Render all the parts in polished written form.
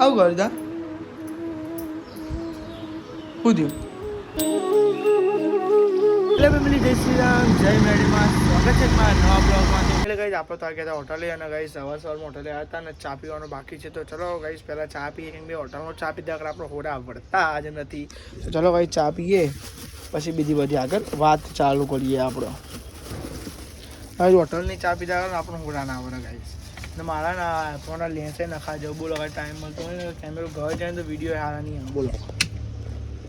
આવું કરી દા શું થયું? એટલે ફેમિલી જય શ્રી રામ, જય મેડીમાં સ્વાગત છે મારા નવા બ્લોગમાં. એટલે ગાઈસ આપણે તો આ ગયા હતા હોટલે અને ગાઈસ સવારમાં હોટલે આવ્યા હતા અને ચા પીવાનું બાકી છે. તો ચલો ગાઈસ પહેલાં ચા પીએ, કેમ કે હોટલનો ચા પીધા આગળ આપણો હોડા પડતા આજે નથી. તો ચલો ગાઈસ ચા પીએ પછી બીજી બધી આગળ વાત ચાલુ કરીએ આપણો. હવે હોટલની ચા પીધા આગળ આપણો હોડા ના આવડે ગાઈસ. ને મારા ના ફોનના લેન્સે નખા જવું. બોલો હવે ટાઈમ મળતો હોય ને કેમેરો ઘર જાય તો વિડીયો સારા નહીં આવે. બોલો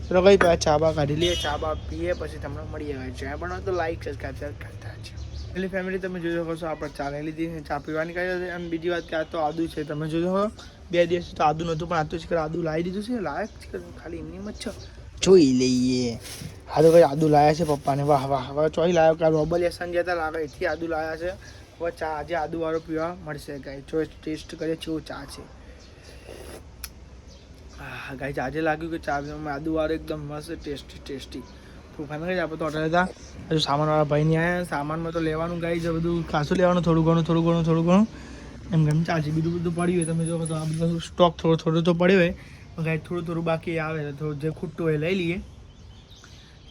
ચલો કઈ પહેલાં ચા બા કાઢી લઈએ, ચા બા પીએ પછી તમને મળીએ. હવે જ્યાં પણ તો લાઈક સબસ્ક્રાઈબ કરતા છે. એટલે ફેમિલી તમે જોઈ શકો છો આપણે ચા લઈ લીધી, ચા પીવાની કરી હતી. અને બીજી વાત કે આ તો આદુ છે, તમે જોઈ શકો 2 દિવસ તો આદુ નહોતું પણ આ તો છે આદુ લાવી દીધું છે. લાયક છે ખાલી એમની મત છે, જોઈ લઈએ. હા તો ભાઈ આદુ લાવ્યા છે પપ્પાને. વાહ વાહ. હવે ચોઈ લાવ્યો કાલ રોબલ યસન જતા લાગે એથી આદુ લાવ્યા છે. હવે ચા આજે આદુવાળો પીવા મળશે ગાય. જો ટેસ્ટ કરીએ કેવું ચા છે. હા ગાઈસ આજે લાગ્યું કે ચા પીવામાં આદુવાળો એકદમ મસ્ત ટેસ્ટી. તો ફાઇનલી આપણે તો હોટલ હતા. હજુ સામાનવાળા ભાઈ નહીં આવ્યા. સામાનમાં તો લેવાનું ગાઈસ બધું ખાસું લેવાનું, થોડું ઘણું એમ કેમ ચાલશે. બીજું બધું પડ્યું હોય તમે જો તો આ બધું સ્ટોક થોડું તો પડ્યું હોય ગાઈસ. થોડું બાકી આવે તો થોડું જે ખૂટતું હોય લઈ લઈએ.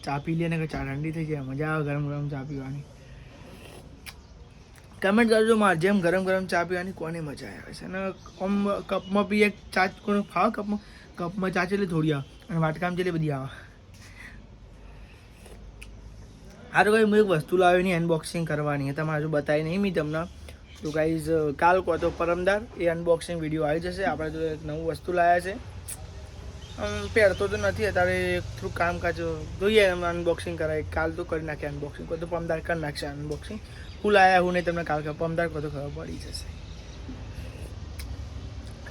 ચા પી લઈએ ને કે ચા ઠંડી થઈ જાય, મજા આવે ગરમ ચા પીવાની. કમેન્ટ કરજો માર જેમ ગરમ ચા પીવાની કોને મજા આવે છે. અને કપમાં પીએ ચા કોને ફાવે? કપમાં ચા ચેટલી થોડી આવે અને વાટકામાં ચેટલી બધી આવે. હા તો ભાઈ હું એક વસ્તુ લાવ્યો એની અનબોક્સિંગ કરવાની તમારે હજુ બતાવી નહીં મેં તમને. તો ગાઈઝ કાલ કહો તો પરમદાર એ અનબોક્સિંગ વિડીયો આવી જશે. આપણે તો એક નવું વસ્તુ લાવ્યા છે. પહેરતો તો નથી અત્યારે, થોડું કામકાજ જોઈએ અનબોક્સિંગ કરાય. કાલ તો કરી નાખે અનબોક્સિંગ, કોઈ તો પરમદાર કરી નાખશે અનબોક્સિંગ. હું લાયા હું નહીં તમને કાલ પરમદાર કહો તો ખબર પડી જશે.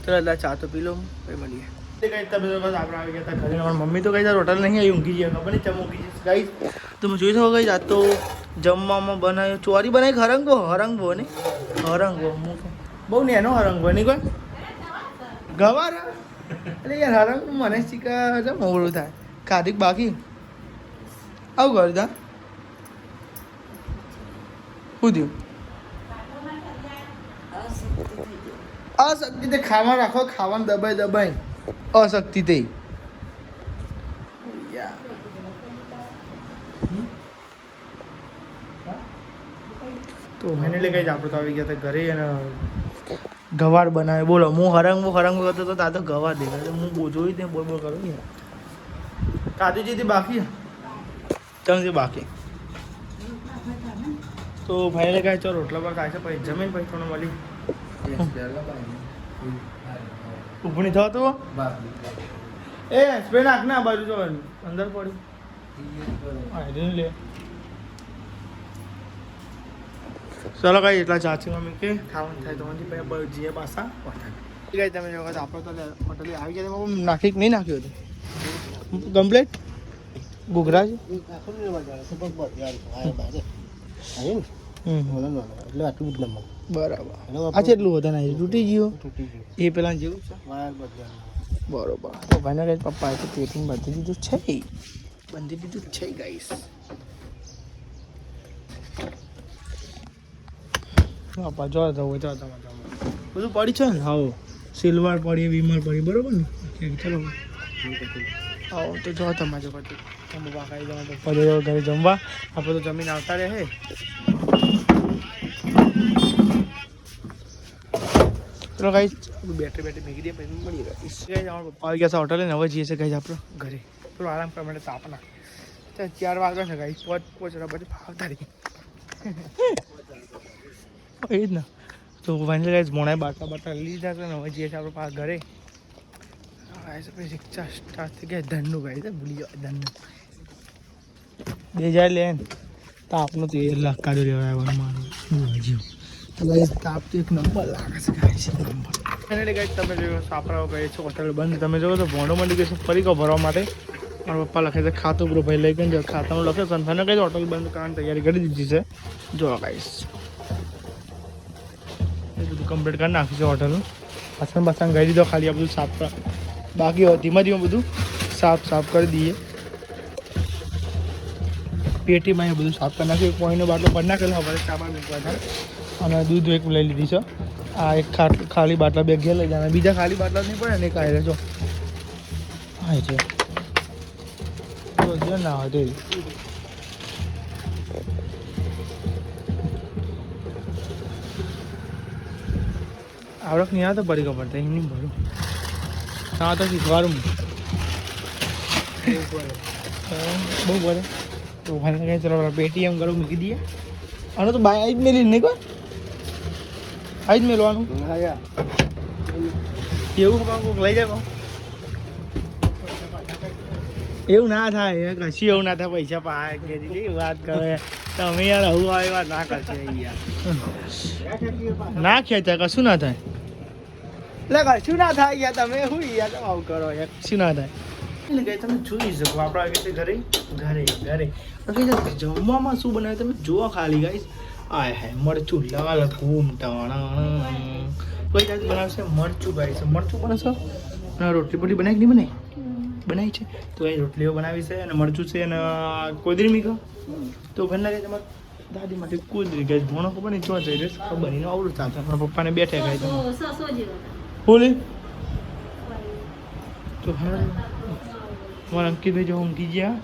ચલો એટલે ચા તો પી લો ભાઈ, મળીએ. આપણે આવી ગયા હતા ઘરે. મમ્મી તો કઈ હોટલ નહીં આવી, ઊંઘી ગયા ખબર નહીં ચમ ઊંઘી જશે ગાઈસ. તમે જોઈ શકો ગાઈસ આ તો જમવામાં બનાવ્યો ચોરી બનાવી હરંગવો ને હરંગવો બહુ નેનો હરંગવો નહીં કોઈ ગવાર. એટલે યાર હરંગ મને શીખા છે મોડું થાય ખાધીક બાકી આવું કરતા શું થયું? અશક્તિ તે ખાવા રાખો, ખાવાનું દબાઈ અશક્તિ તે તો ફાઇનલી કઈ આપણે તો આવી ગયા હતા ઘરે અને ગવાર બનાવે. બોલો હું હરંગવો કરતો તો તા તો ગવાર દેખાય. હું જોયું ત્યાં બોલ કરું ને કાજુજી થી બાકી ચમથી બાકી. તો ફાઇનલી કાંઈ ચાલો રોટલા પર ખાય છે પછી જમીન પછી થોડું મળી ઊભણી થયો તો એ સ્પ્રે નાખ ના બાજુ જો અંદર પડ્યું લે. ચલો કઈ એટલા ચાચી મમ્મી કે ખાવાનું થાય તો જીએ પાછા કઈ તમે જો આપણે તો હોટલે આવી ગયા નાખી નહીં નાખ્યું હતું કમ્પ્લેટ ઘૂઘરા છે. એટલે આટલું જ નમક બરાબર. આ કેટલું વધારે નાખ્યું? તૂટી ગયું એ પેલા જેવું છે બરોબર. તો ભાઈને કઈ પપ્પા તો પેકિંગ બાંધી દીધું છે ગાઈસ. પપ્પા જો બધું પડી છે ને. હા સિલ્વર પડી, વિમલ પડી બરોબર ને. ચલો આવો તો જો તમે જો પપ્પા ખાઈ જવા પપ્પા જો ઘરે જમવા. આપણે તો જમીન આવતા રહે. ચલો ગાઈસ બેટરી ભેગી દે પછી મળી ગઈ. પપ્પા આવી ગયા છે હોટલે ને હવે જઈએ છે ગાઈસ આપણે ઘરે. થોડું આરામ કરવા માટે તાપ ના 4 વાગ્યા છે ગાઈસ. પોચરા પછી ફાવતા રહી એ જ ને. તો ફાઇનલી ગાઈસ મોણાએ બાટા લીધા છે ને હવે જઈએ છીએ આપણે પાછા ઘરે. પછી રિક્ષા સ્ટાર્ટ થઈ ગયા ધનનું ગાઈ છે ભૂલી જાવ ધનનું 2000 લે ને તાપનું તો 1 લાખ કાઢી લેવા આવવાનું મારું હજી. તો ગાઈસ તાપ તો એક નંબર લાગે છે ગાઈસ, એક નંબર. ફાઇનલી ગાઈસ તમે જોયો સાપરાઓ કહે છે હોટલ બંધ. તમે જોવો તો ભોંડો મંડી ગયો છે ફરી કહો ભરવા માટે. મારા પપ્પા લખે છે ખાતું પૂરો ભાઈ લઈ ગયો ખાતાનું લખે છે. ફાઇનલ ગાઈસ હોટલ બંધ કરવાની તૈયારી કરી દીધી છે. જો ગાઈસ એ બધું કમ્પ્લીટ કરી નાખ્યું છે હોટલનું. વાસણ ગઈ દીધો, ખાલી આ બધું સાફ બાકી હોય ધીમે બધું સાફ કરી દઈએ. પેટીમાં એ બધું સાફ કરી નાખ્યું. પાણીનો બાટલો ભરી નાખેલો હવે ચા બા મૂકવા થાય. અને દૂધ એક લઈ લીધી છે આ એક ખાલી બાટલા બે ઘેર લઈ જવાના, બીજા ખાલી બાટલા નહીં પડે ને કાંઈ રહેજો. હા છે તો જે ના હોય તે આવડક નહીં આવતો પડી ખબર એમ નહીં ભરું. હા તો શીખવાડું બહુ પડે તો ભાઈ કહે ચલો પેટીએમ કરું મૂકી દઈએ. આનો તો બાય આજ મેલી નહીં કોઈ આજ મેળવાનું એવું કોઈક લઈ જાય એવું ના થાય કશું એવું ના થાય પૈસા પાય કે વાત કરે તમે યાર આવું આવી વાત ના કરશે યાર ના ખેંચાય કશું ના થાય એટલે કશું ના થાય યાર તમે શું યાર તમે આવું કરો યાર કશું ના થાય એટલે કે તમે જોઈ શકો આપણા આવી ઘરે ઘરે ઘરે જમવામાં શું બનાવે તમે જુઓ ખાલી ગાઈસ આય હાય મરચું લાલ ઘૂમ ટાણા કોઈ જાત બનાવશે મરચું ગાઈસ મરચું બનાવશો અને રોટલી બોટલી બનાવી નહીં બનાવી છે તો એ રોટલીઓ બનાવી છે અને મરચું છે અને કોદરી મીકો તો ઘરના કે તમારે દાદી માટે કોદરી ગઈ ભણો ખબર નહીં ચો જઈ રહીશ ખબર નહીં આવડું ચાલશે મારા પપ્પાને બેઠે ગાય તમે બોલે તો હા મારા અંકિતભાઈ જો ઊંઘી ગયા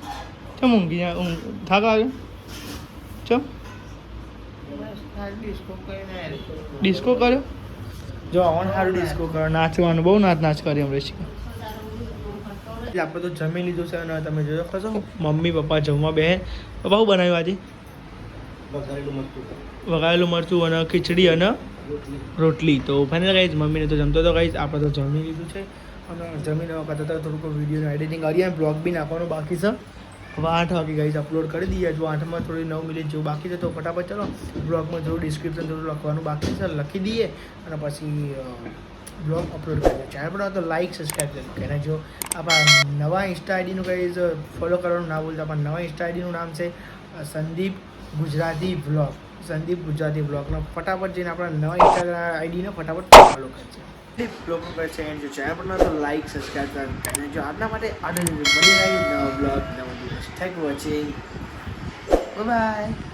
ચમ ઊંઘી ગયા થાક આવે ચમ ડિસ્કો કર્યો જો આવવાનું સારું ડિસ્કો કર્યો નાચવાનું બહુ નાચ કરી અમરેશ આપણે તો જમી લીધું છે અને તમે જોયો ખસો મમ્મી પપ્પા જમવા બે બહુ બનાવ્યું આજે વઘારેલું મરચું અને ખીચડી અને રોટલી તો ફાઇનલ ગાઈઝ મમ્મીને તો જમતો તો ગાઈઝ આપણે તો જમી લીધું છે અને જમીને વખત તો થોડુંક વિડીયોનું એડિટિંગ કરીએ બ્લોગ બી નાખવાનું બાકી છે હવે 8 વાગે ગાઈઝ અપલોડ કરી દઈએ જો 8માં થોડી 9 મિનિટ જેવું બાકી છે તો ફટાફટ ચલો બ્લોગમાં થોડું ડિસ્ક્રિપ્શન થોડું લખવાનું બાકી છે લખી દઈએ અને પછી બ્લોગ અપલોડ કરી દઈએ ચેનલ પર તો લાઈક સબસ્ક્રાઈબ કરી અને જો આપણા નવા ઇન્સ્ટા આઈડીનું ગાઈઝ ફોલો કરવાનું ના ભૂલતા આપણા નવા ઇન્સ્ટા આઈડીનું નામ છે સંદીપ ગુજરાતી બ્લોગ સંદીપ ગુજરાતી બ્લોગનો ફટાફટ જઈને આપણા નવા ઇન્સ્ટાગ્રામ આઈડીને ફટાફટ ફોલો કરશે બ્લોગ પર છે એન્ડ જો ચેનલ પર તો લાઈક સબસ્ક્રાઈબ કરી અને જો આપણા માટે આગળ બની રહી નવા બ્લોગ નવા દિવસ thank you watching bye bye.